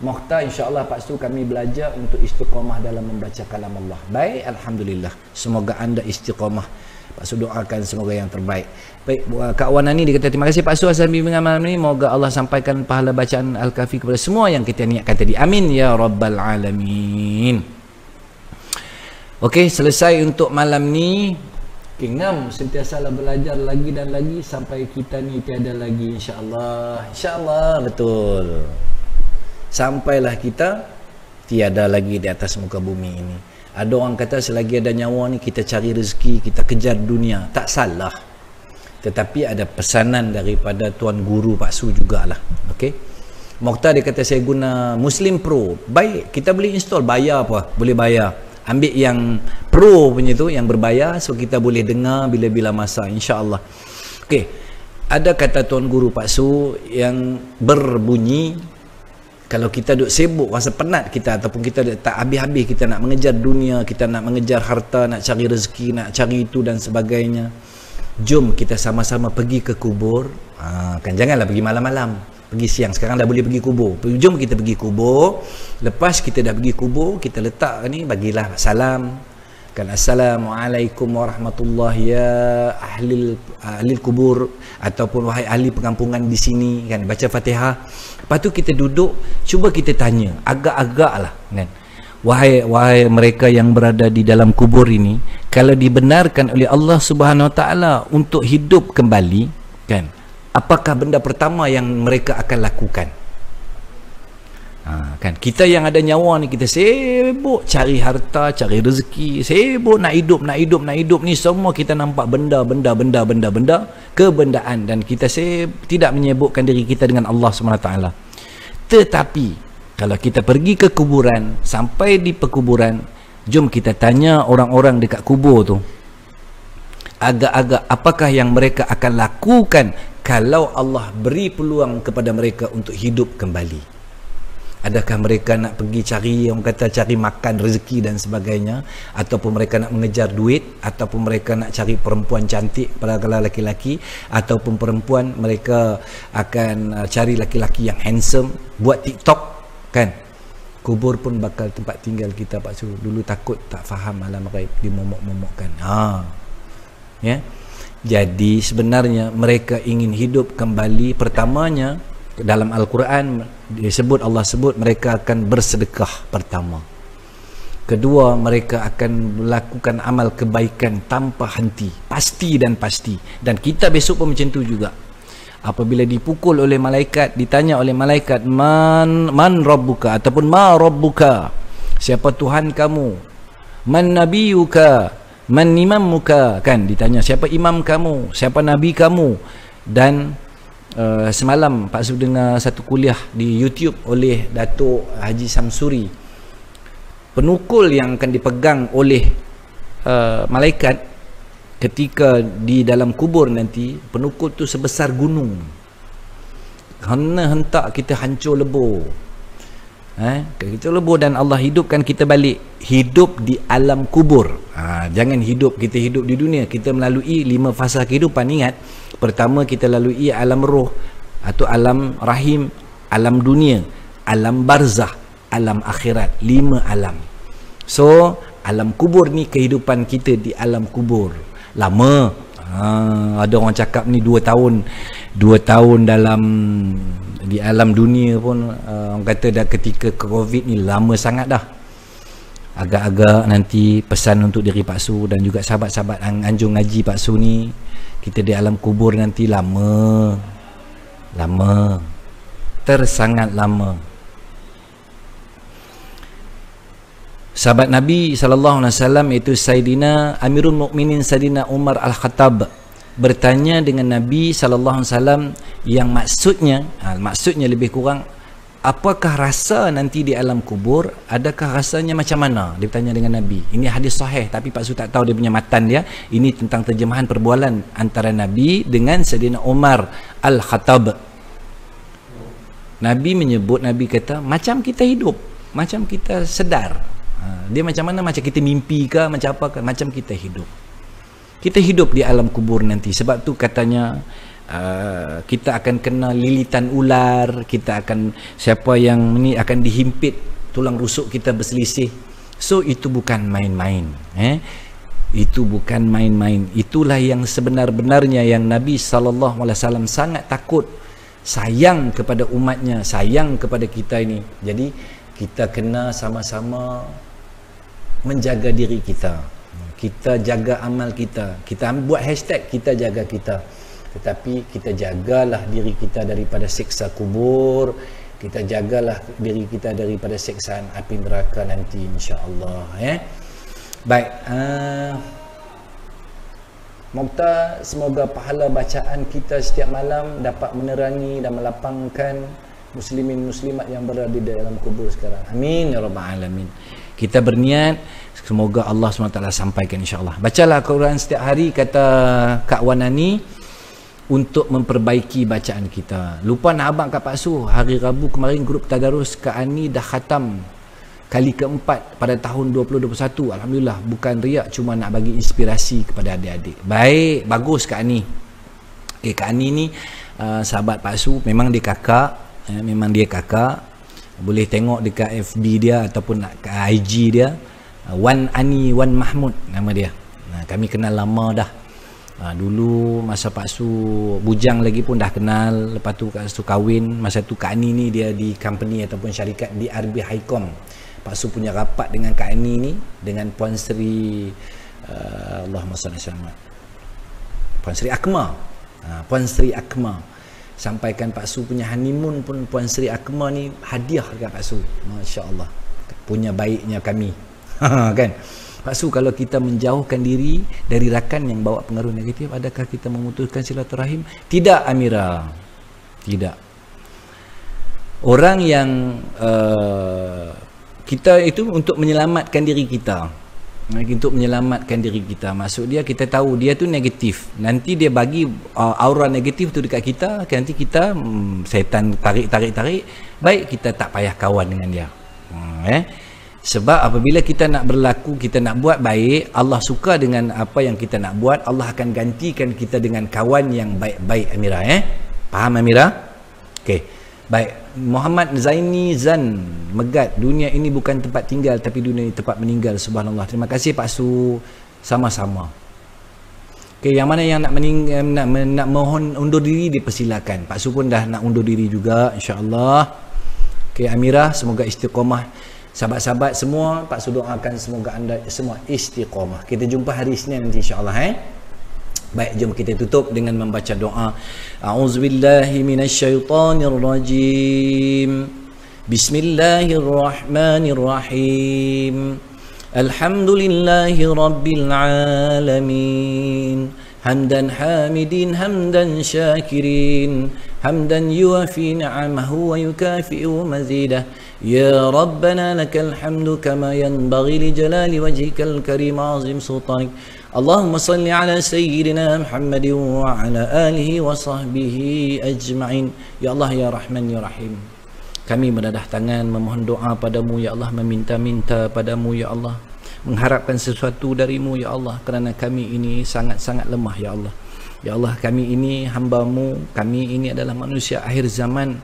Mokhtar, insya-Allah Pak Su kami belajar untuk istiqamah dalam membaca kalam Allah. Baik, alhamdulillah. Semoga anda istiqamah. Pak Su doakan semoga yang terbaik. Baik, Kak Wan ni dia kata terima kasih Pak Su atas bimbingan malam ni. Moga Allah sampaikan pahala bacaan Al-Kafi kepada semua yang kita niatkan tadi. Amin ya rabbal alamin. Okey, selesai untuk malam ni. Ngam sentiasalah belajar lagi dan lagi sampai kita ni tiada lagi, insya-Allah. Insya-Allah, betul. Sampailah kita tiada lagi di atas muka bumi ini. Ada orang kata selagi ada nyawa ni kita cari rezeki, kita kejar dunia. Tak salah. Tetapi ada pesanan daripada Tuan Guru Pak Su jugalah. Okey. Mokhtar dia kata saya guna Muslim Pro. Baik, kita boleh install, bayar apa? Boleh bayar. Ambil yang pro punya tu, yang berbayar, so kita boleh dengar bila-bila masa, insya-Allah. Okey. Ada kata Tuan Guru Pak Su yang berbunyi, kalau kita duk sibuk, rasa penat kita, ataupun kita tak habis-habis kita nak mengejar dunia, kita nak mengejar harta, nak cari rezeki, nak cari itu dan sebagainya, jom kita sama-sama pergi ke kubur. Kan janganlah pergi malam-malam, pergi siang. Sekarang dah boleh pergi kubur. Jom kita pergi kubur. Lepas kita dah pergi kubur, kita letak ni, bagilah salam kan, assalamualaikum warahmatullahi ya ahli kubur, ataupun wahai ahli pengampungan di sini kan, baca Fatihah. Lepas tu kita duduk, cuba kita tanya agak-agak lah kan, wahai mereka yang berada di dalam kubur ini, kalau dibenarkan oleh Allah Subhanahu Wa Taala untuk hidup kembali kan, apakah benda pertama yang mereka akan lakukan? Kan kita yang ada nyawa ni, kita sibuk cari harta, cari rezeki, sibuk nak hidup ni, semua kita nampak benda kebendaan, dan kita tidak menyibukkan diri kita dengan Allah SWT. Tetapi kalau kita pergi ke kuburan, sampai di perkuburan, jom kita tanya orang-orang dekat kubur tu, agak-agak apakah yang mereka akan lakukan kalau Allah beri peluang kepada mereka untuk hidup kembali. Adakah mereka nak pergi cari, orang kata cari makan, rezeki dan sebagainya, ataupun mereka nak mengejar duit, ataupun mereka nak cari perempuan cantik pada kalau laki-laki, ataupun perempuan mereka akan cari laki-laki yang handsome, buat TikTok kan? Kubur pun bakal tempat tinggal kita Pak Su. Dulu takut tak faham alam ghaib, dimomok-momokkan. Ya. Jadi sebenarnya mereka ingin hidup kembali. Pertamanya dalam Al-Quran disebut, Allah sebut mereka akan bersedekah pertama. Kedua, mereka akan melakukan amal kebaikan tanpa henti, pasti dan pasti. Dan kita besok pun macam tu juga. Apabila dipukul oleh malaikat, ditanya oleh malaikat, man rabbuka, ataupun ma rabbuka, siapa Tuhan kamu, man nabiyuka, man imamuka, kan ditanya siapa imam kamu, siapa nabi kamu. Dan semalam Pak Su dengar satu kuliah di YouTube oleh Datuk Haji Samsuri. Penukul yang akan dipegang oleh malaikat ketika di dalam kubur nanti, penukul tu sebesar gunung. Hentak kita hancur lebur. Kita lebur dan Allah hidupkan kita balik. Hidup di alam kubur. Jangan kita hidup di dunia. Kita melalui 5 fasa kehidupan. Ingat, pertama kita lalui alam roh atau alam rahim, alam dunia, alam barzah, alam akhirat. 5 alam. So, alam kubur ni kehidupan kita di alam kubur. Lama. Ada orang cakap ni 2 tahun. 2 tahun dalam di alam dunia pun orang kata dah ketika Covid ni lama sangat dah. Agak-agak nanti pesan untuk diri Pak Su dan juga sahabat-sahabat anjung ngaji Pak Su ni, kita di alam kubur nanti lama. Tersangat lama. Sahabat Nabi SAW iaitu Sayyidina Amirul Mukminin Sayyidina Umar Al-Khattab bertanya dengan Nabi SAW yang maksudnya lebih kurang, apakah rasa nanti di alam kubur, adakah rasanya macam mana, dia bertanya dengan Nabi. Ini hadis sahih tapi Pak Su tak tahu dia punya matan dia. Ini tentang terjemahan perbualan antara Nabi dengan Sayyidina Umar Al-Khattab. Nabi menyebut, Nabi kata macam kita hidup, macam kita sedar. Dia macam mana, macam kita mimpi ke, macam apa ke, macam kita hidup. Kita hidup di alam kubur nanti. Sebab tu katanya kita akan kena lilitan ular, kita akan, siapa yang ni akan dihimpit, tulang rusuk kita berselisih. So itu bukan main-main. Itu bukan main-main. Itulah yang sebenar-benarnya yang Nabi SAW sangat takut, sayang kepada umatnya, sayang kepada kita ini. Jadi kita kena sama-sama menjaga diri kita. Kita jaga amal kita. Kita buat hashtag kita jaga kita. Tetapi kita jagalah diri kita daripada siksa kubur. Kita jagalah diri kita daripada siksaan api neraka nanti, insya-Allah. Baik. Moga semoga pahala bacaan kita setiap malam dapat menerangi dan melapangkan muslimin muslimat yang berada di dalam kubur sekarang. Amin ya rabbal alamin. Kita berniat semoga Allah SWT sampaikan, insya-Allah. Bacalah Al-Quran setiap hari, kata Kak Wanani, untuk memperbaiki bacaan kita. Lupa nak abang kat Pak Su, hari Rabu kemarin grup tadarus Kak Ani dah khatam kali keempat pada tahun 2021. Alhamdulillah, bukan riak, cuma nak bagi inspirasi kepada adik-adik. Baik, bagus Kak Ani. Kak Ani ni sahabat Pak Su, memang dia kakak. Memang dia kakak. Boleh tengok dekat FB dia ataupun ke IG dia, Wan Ani Wan Mahmud nama dia. Kami kenal lama dah. Dulu masa Pak Su bujang lagi pun dah kenal. Lepas tu Pak Su kahwin, masa tu Kak Ani ni dia di company ataupun syarikat di RB Highcom. Pak Su punya rapat dengan Kak Ani ni, dengan Puan Sri Allahumma salli alaihi wasallam, Puan Sri Akma. Puan Sri Akma sampaikan Pak Su punya honeymoon pun Puan Sri Akma ni hadiah dekat Pak Su. Masya-Allah, punya baiknya kami. Kan Pak Su, kalau kita menjauhkan diri dari rakan yang bawa pengaruh negatif, adakah kita memutuskan silaturahim? Tidak Amira, tidak. Orang yang kita itu untuk menyelamatkan diri kita, untuk menyelamatkan diri kita. Maksud dia, kita tahu dia tu negatif, nanti dia bagi aura negatif tu dekat kita, nanti kita setan tarik. Baik, kita tak payah kawan dengan dia. Sebab apabila kita nak berlaku, kita nak buat baik, Allah suka dengan apa yang kita nak buat, Allah akan gantikan kita dengan kawan yang baik-baik Amira. Faham Amira? Okey. Baik. Muhammad Zaini Zan Megat, dunia ini bukan tempat tinggal tapi dunia ini tempat meninggal. Subhanallah. Terima kasih Pak Su. Sama-sama. Okey, yang mana yang nak mohon undur diri dipersilakan. Pak Su pun dah nak undur diri juga, insya-Allah. Okey, Amirah, semoga istiqamah. Sahabat-sahabat semua, Pak Su doakan semoga anda semua istiqamah. Kita jumpa hari Isnin nanti, insya-Allah. Baik, jom kita tutup dengan membaca doa. A'udzubillahi minasyaitonirrajim. Bismillahirrahmanirrahim. Alhamdulillahi rabbil alamin. Hamdan hamidin, hamdan syakirin, hamdan yuafi ni'amahu wa yukafi'u mazidah. Ya Rabbana lakal hamdu kama yanbaghi li jalali wajhikal karim azim sultanik. Allahumma salli ala sayyidina Muhammadin wa ala alihi wa sahbihi ajma'in. Ya Allah, ya Rahman, ya Rahim, kami menadah tangan memohon doa padamu ya Allah, meminta-minta padamu ya Allah, mengharapkan sesuatu darimu ya Allah, kerana kami ini sangat-sangat lemah ya Allah. Ya Allah, kami ini hamba-Mu, kami ini adalah manusia akhir zaman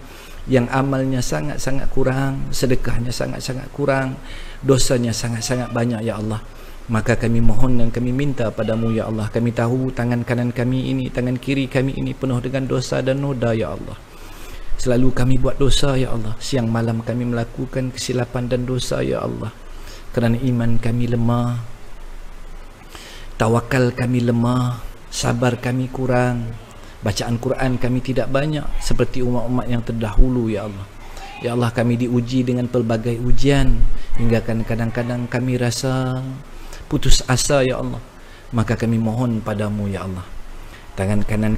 yang amalnya sangat-sangat kurang, sedekahnya sangat-sangat kurang, dosanya sangat-sangat banyak ya Allah. Maka kami mohon dan kami minta padamu ya Allah. Kami tahu tangan kanan kami ini, tangan kiri kami ini penuh dengan dosa dan noda ya Allah. Selalu kami buat dosa ya Allah. Siang malam kami melakukan kesilapan dan dosa ya Allah. Kerana iman kami lemah, tawakal kami lemah, sabar kami kurang, bacaan Quran kami tidak banyak seperti umat-umat yang terdahulu ya Allah. Ya Allah, kami diuji dengan pelbagai ujian hingga kadang-kadang kami rasa putus asa ya Allah. Maka kami mohon padamu ya Allah, tangan kanan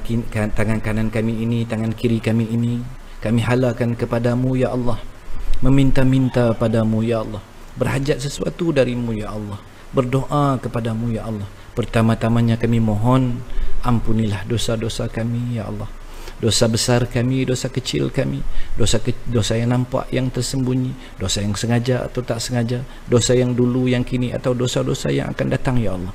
kami ini, tangan kiri kami ini, kami halakan kepadamu ya Allah, meminta-minta padamu ya Allah, berhajat sesuatu darimu ya Allah, berdoa kepadamu ya Allah. Pertama-tamanya kami mohon ampunilah dosa-dosa kami ya Allah, dosa besar kami, dosa kecil kami, dosa yang nampak, yang tersembunyi, dosa yang sengaja atau tak sengaja, dosa yang dulu, yang kini, atau dosa-dosa yang akan datang ya Allah.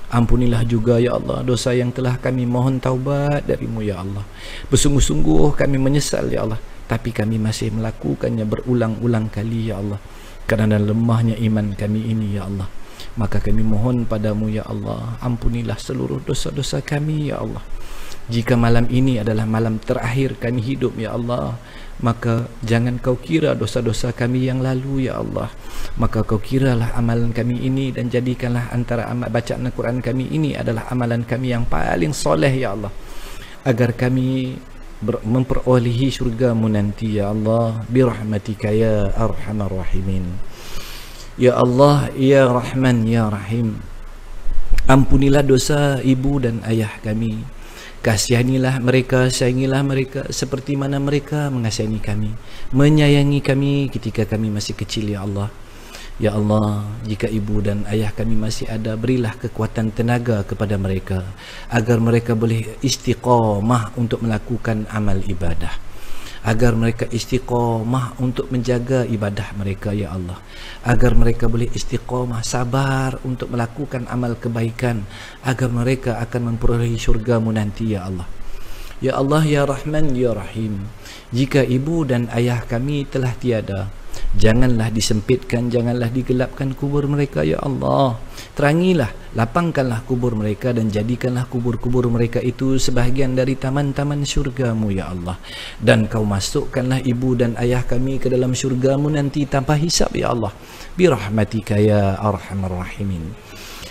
Ampunilah juga ya Allah dosa yang telah kami mohon taubat darimu ya Allah. Bersungguh-sungguh kami menyesal ya Allah, tapi kami masih melakukannya berulang-ulang kali ya Allah, kerana lemahnya iman kami ini ya Allah. Maka kami mohon padamu ya Allah, ampunilah seluruh dosa-dosa kami ya Allah. Jika malam ini adalah malam terakhir kami hidup ya Allah, maka jangan kau kira dosa-dosa kami yang lalu ya Allah. Maka kau kiralah amalan kami ini dan jadikanlah antara bacaan Al-Quran kami ini adalah amalan kami yang paling soleh ya Allah, agar kami memperolehi syurga-Mu nanti ya Allah, birahmatika ya arhamar rahimin. Ya Allah, ya Rahman, ya Rahim, ampunilah dosa ibu dan ayah kami. Kasihanilah mereka, sayangilah mereka seperti mana mereka mengasihani kami, menyayangi kami ketika kami masih kecil ya Allah. Ya Allah, jika ibu dan ayah kami masih ada, berilah kekuatan tenaga kepada mereka agar mereka boleh istiqamah untuk melakukan amal ibadah, agar mereka istiqamah untuk menjaga ibadah mereka ya Allah, agar mereka boleh istiqamah sabar untuk melakukan amal kebaikan, agar mereka akan memperolehi syurga-Mu nanti ya Allah. Ya Allah, ya Rahman, ya Rahim, jika ibu dan ayah kami telah tiada, janganlah disempitkan, janganlah digelapkan kubur mereka ya Allah. Terangilah, lapangkanlah kubur mereka dan jadikanlah kubur-kubur mereka itu sebahagian dari taman-taman syurga-Mu ya Allah. Dan kau masukkanlah ibu dan ayah kami ke dalam syurga-Mu nanti tanpa hisab ya Allah, birahmatika ya arhamar rahimin.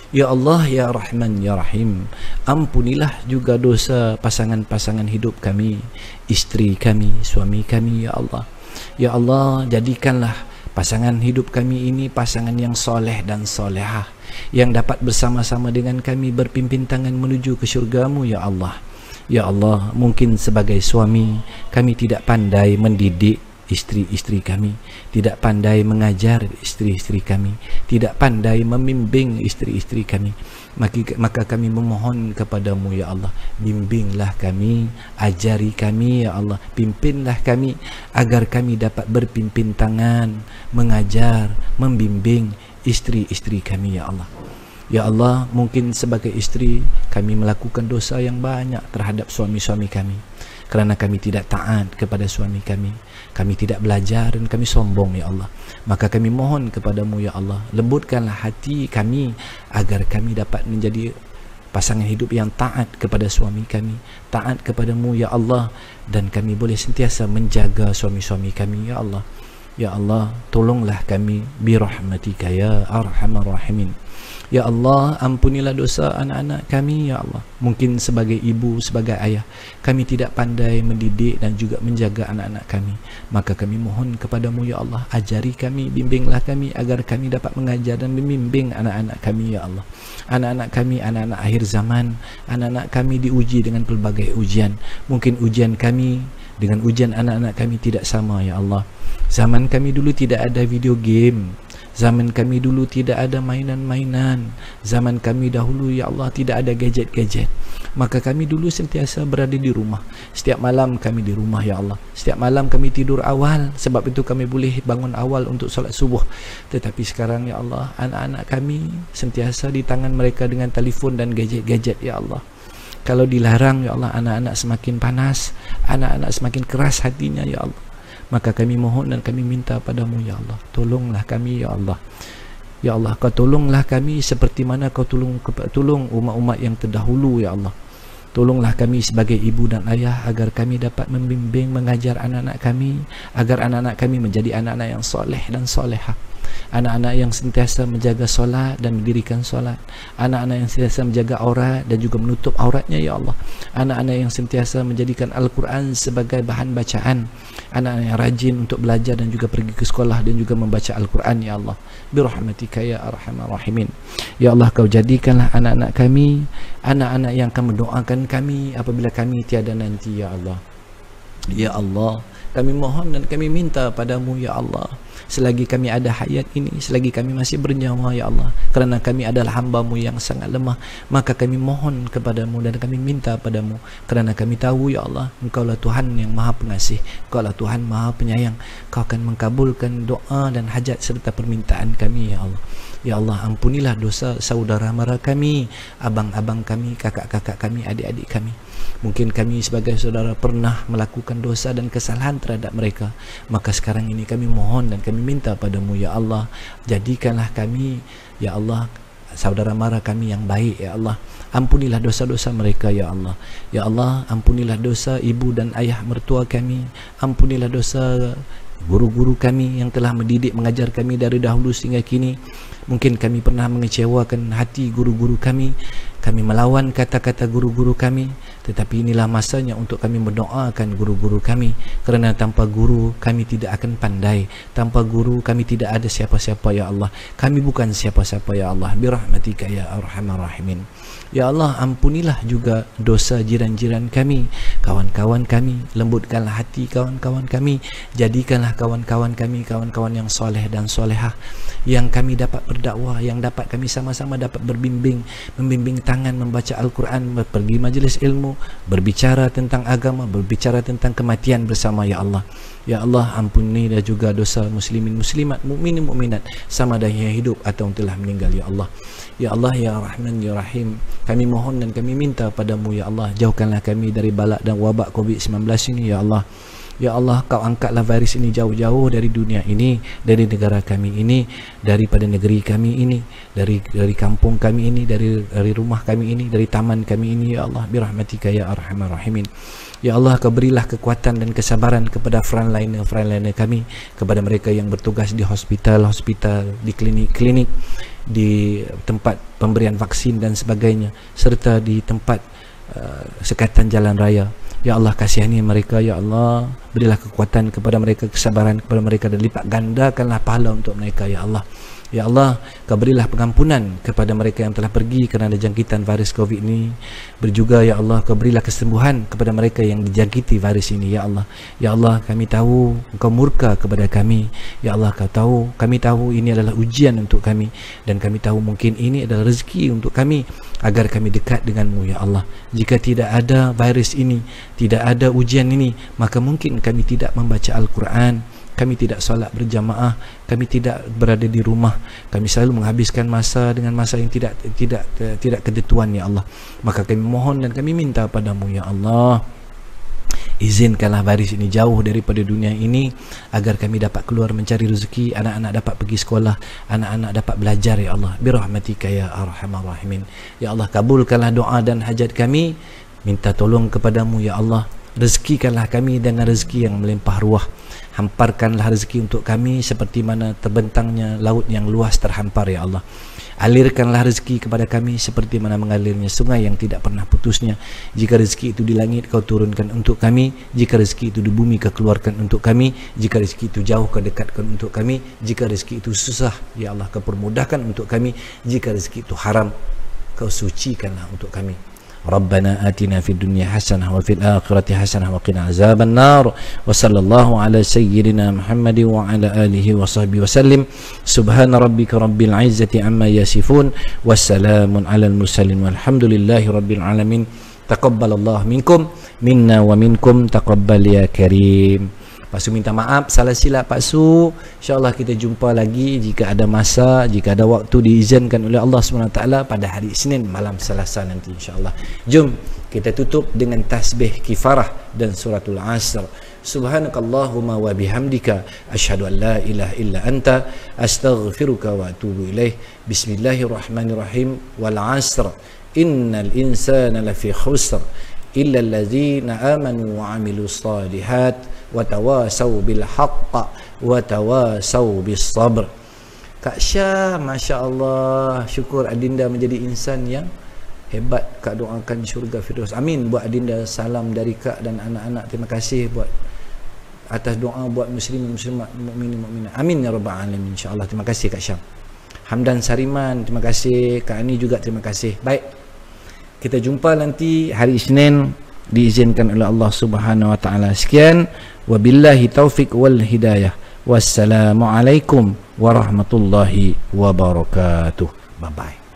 Ya Allah, ya Rahman, ya Rahim, ampunilah juga dosa pasangan-pasangan hidup kami, isteri kami, suami kami ya Allah. Ya Allah, jadikanlah pasangan hidup kami ini pasangan yang soleh dan solehah, yang dapat bersama-sama dengan kami berpimpin tangan menuju ke syurga-Mu ya Allah. Ya Allah, mungkin sebagai suami kami tidak pandai mendidik istri-istri kami, tidak pandai mengajar istri-istri kami, tidak pandai membimbing istri-istri kami. Maka kami memohon kepadamu ya Allah, bimbinglah kami, ajari kami ya Allah, pimpinlah kami agar kami dapat berpimpin tangan, mengajar, membimbing istri-istri kami ya Allah. Ya Allah, mungkin sebagai istri kami melakukan dosa yang banyak terhadap suami-suami kami. kerana kami tidak taat kepada suami kami, kami tidak belajar dan kami sombong ya Allah. Maka kami mohon kepadamu ya Allah, lembutkanlah hati kami agar kami dapat menjadi pasangan hidup yang taat kepada suami kami, taat kepadamu ya Allah, dan kami boleh sentiasa menjaga suami-suami kami ya Allah. Ya Allah, tolonglah kami birahmatika ya arhamar rahimin. Ya Allah, ampunilah dosa anak-anak kami ya Allah. Mungkin sebagai ibu, sebagai ayah, kami tidak pandai mendidik dan juga menjaga anak-anak kami. Maka kami mohon kepadamu ya Allah, ajari kami, bimbinglah kami agar kami dapat mengajar dan membimbing anak-anak kami ya Allah. Anak-anak kami, anak-anak akhir zaman, anak-anak kami diuji dengan pelbagai ujian. Mungkin ujian kami dengan ujian anak-anak kami tidak sama ya Allah. Zaman kami dulu tidak ada video game, zaman kami dulu tidak ada mainan-mainan, zaman kami dahulu ya Allah tidak ada gadget-gadget. Maka kami dulu sentiasa berada di rumah. Setiap malam kami di rumah ya Allah. Setiap malam kami tidur awal, sebab itu kami boleh bangun awal untuk solat subuh. Tetapi sekarang ya Allah, anak-anak kami sentiasa di tangan mereka dengan telefon dan gadget-gadget ya Allah. Kalau dilarang ya Allah, anak-anak semakin panas, anak-anak semakin keras hatinya ya Allah. Maka kami mohon dan kami minta padamu ya Allah, tolonglah kami ya Allah. Ya Allah, kau tolonglah kami seperti mana kau tolong umat-umat yang terdahulu ya Allah. Tolonglah kami sebagai ibu dan ayah agar kami dapat membimbing, mengajar anak-anak kami, agar anak-anak kami menjadi anak-anak yang soleh dan solehah. Anak-anak yang sentiasa menjaga solat dan mendirikan solat, anak-anak yang sentiasa menjaga aurat dan juga menutup auratnya ya Allah. Anak-anak yang sentiasa menjadikan Al-Quran sebagai bahan bacaan, anak-anak yang rajin untuk belajar dan juga pergi ke sekolah dan juga membaca Al-Quran ya Allah. Birahmatika ya arhamar rahimin. Ya Allah, kau jadikanlah anak-anak kami anak-anak yang akan mendoakan kami apabila kami tiada nanti ya Allah. Ya Allah, kami mohon dan kami minta padamu ya Allah, selagi kami ada hayat ini, selagi kami masih bernyawa ya Allah, kerana kami adalah hamba-Mu yang sangat lemah, maka kami mohon kepadamu dan kami minta padamu, kerana kami tahu ya Allah, Engkaulah Tuhan yang maha pengasih, Engkaulah Tuhan maha penyayang. Kau akan mengabulkan doa dan hajat serta permintaan kami ya Allah. Ya Allah, ampunilah dosa saudara mara kami, abang-abang kami, kakak-kakak kami, adik-adik kami. Mungkin kami sebagai saudara pernah melakukan dosa dan kesalahan terhadap mereka. Maka sekarang ini kami mohon dan kami minta padamu ya Allah, jadikanlah kami ya Allah saudara mara kami yang baik ya Allah. Ampunilah dosa-dosa mereka ya Allah. Ya Allah, ampunilah dosa ibu dan ayah mertua kami. Ampunilah dosa guru-guru kami yang telah mendidik mengajar kami dari dahulu sehingga kini. Mungkin kami pernah mengecewakan hati guru-guru kami, kami melawan kata-kata guru-guru kami. Tetapi inilah masanya untuk kami mendoakan guru-guru kami, kerana tanpa guru kami tidak akan pandai, tanpa guru kami tidak ada siapa-siapa ya Allah. Kami bukan siapa-siapa ya Allah. Birahmatika ya arhamar rahimin. Ya Allah, ampunilah juga dosa jiran-jiran kami, kawan-kawan kami. Lembutkanlah hati kawan-kawan kami. Jadikanlah kawan-kawan kami kawan-kawan yang soleh dan solehah, yang kami dapat berdakwah, yang dapat kami sama-sama dapat berbimbing, membimbing tangan membaca Al-Quran, pergi majlis ilmu, berbicara tentang agama, berbicara tentang kematian bersama ya Allah. Ya Allah, ampunilah juga dosa muslimin muslimat, mukminin mukminat, sama ada yang hidup atau yang telah meninggal ya Allah. Ya Allah ya Rahman ya Rahim, kami mohon dan kami minta padamu ya Allah, jauhkanlah kami dari balak dan wabak COVID-19 ini ya Allah. Ya Allah, kau angkatlah virus ini jauh-jauh dari dunia ini, dari negara kami ini, daripada negeri kami ini, dari kampung kami ini, dari rumah kami ini, dari taman kami ini ya Allah. Birahmatika ya arhamar rahimin. Ya Allah, kau berilah kekuatan dan kesabaran kepada frontliner kami, kepada mereka yang bertugas di hospital, di klinik-klinik, di tempat pemberian vaksin dan sebagainya, serta di tempat sekatan jalan raya. Ya Allah, kasihani mereka ya Allah, berilah kekuatan kepada mereka, kesabaran kepada mereka, dan lipat gandakanlah pahala untuk mereka ya Allah. Ya Allah, kau berilah pengampunan kepada mereka yang telah pergi kerana jangkitan virus COVID ini. Berjuga ya Allah, kau berilah kesembuhan kepada mereka yang dijangkiti virus ini ya Allah. Ya Allah, kami tahu Engkau murka kepada kami. Ya Allah, kami tahu ini adalah ujian untuk kami, dan kami tahu mungkin ini adalah rezeki untuk kami agar kami dekat denganmu ya Allah. Jika tidak ada virus ini, tidak ada ujian ini, maka mungkin kami tidak membaca Al-Quran, kami tidak solat berjamaah, kami tidak berada di rumah, kami selalu menghabiskan masa dengan masa yang tidak ketentuan ya Allah. Maka kami mohon dan kami minta padamu ya Allah, Izinkanlah baris ini jauh daripada dunia ini, agar kami dapat keluar mencari rezeki, anak-anak dapat pergi sekolah, anak-anak dapat belajar ya Allah, birahmatika ya arhamar rahimin. Ya Allah, kabulkanlah doa dan hajat kami, minta tolong kepadamu ya Allah, rezekikanlah kami dengan rezeki yang melimpah ruah, hamparkanlah rezeki untuk kami seperti mana terbentangnya laut yang luas terhampar ya Allah. Alirkanlah rezeki kepada kami seperti mana mengalirnya sungai yang tidak pernah putusnya. Jika rezeki itu di langit, kau turunkan untuk kami. Jika rezeki itu di bumi, kau keluarkan untuk kami. Jika rezeki itu jauh, kau dekatkan untuk kami. Jika rezeki itu susah, ya Allah, kau permudahkan untuk kami. Jika rezeki itu haram, kau sucikanlah untuk kami. Rabbana atina fid dunya hasanah wa fil akhirati hasanah wa qina azaban nar. Wa sallallahu ala sayyidina Muhammad wa ala alihi wa sahbihi wasallim. Subhana rabbika rabbil izzati amma yasifun, wassalamun alal mursalin, walhamdulillahi rabbil alamin. Taqabbalallahu minkum minna wa minkum, taqabbal ya karim. Pak Su minta maaf salah silap Pak Su. InsyaAllah kita jumpa lagi jika ada masa, jika ada waktu diizinkan oleh Allah SWT pada hari Isnin malam Selasa nanti insyaAllah. Jom kita tutup dengan tasbih kifarah dan suratul Asr. Subhanakallahumma wa bihamdika asyhadu an la ilaha illa anta astaghfiruka wa atubu ilaih. Bismillahirrahmanirrahim. Wal 'asr innal insana lafi khusr illa allazina amanu wa 'amilus shalihat wa tawasaw bil haqq wa tawasaw bis sabr. Kak Syah, Masya Allah, syukur Adinda menjadi insan yang hebat. Kak doakan syurga Firdaus, amin. Buat Adinda salam dari Kak dan anak-anak. Terima kasih buat atas doa buat muslimin muslimat, mukminin mukminat, amin ya rabbal alamin insyaallah. Terima kasih Kak Syah. Hamdan Sariman, terima kasih. Kak Ani juga terima kasih. Baik, kita jumpa nanti hari Isnin diizinkan oleh Allah Subhanahu wa taala. Sekian, wabillahi taufik wal hidayah. Wassalamualaikum warahmatullahi wabarakatuh. Bye bye.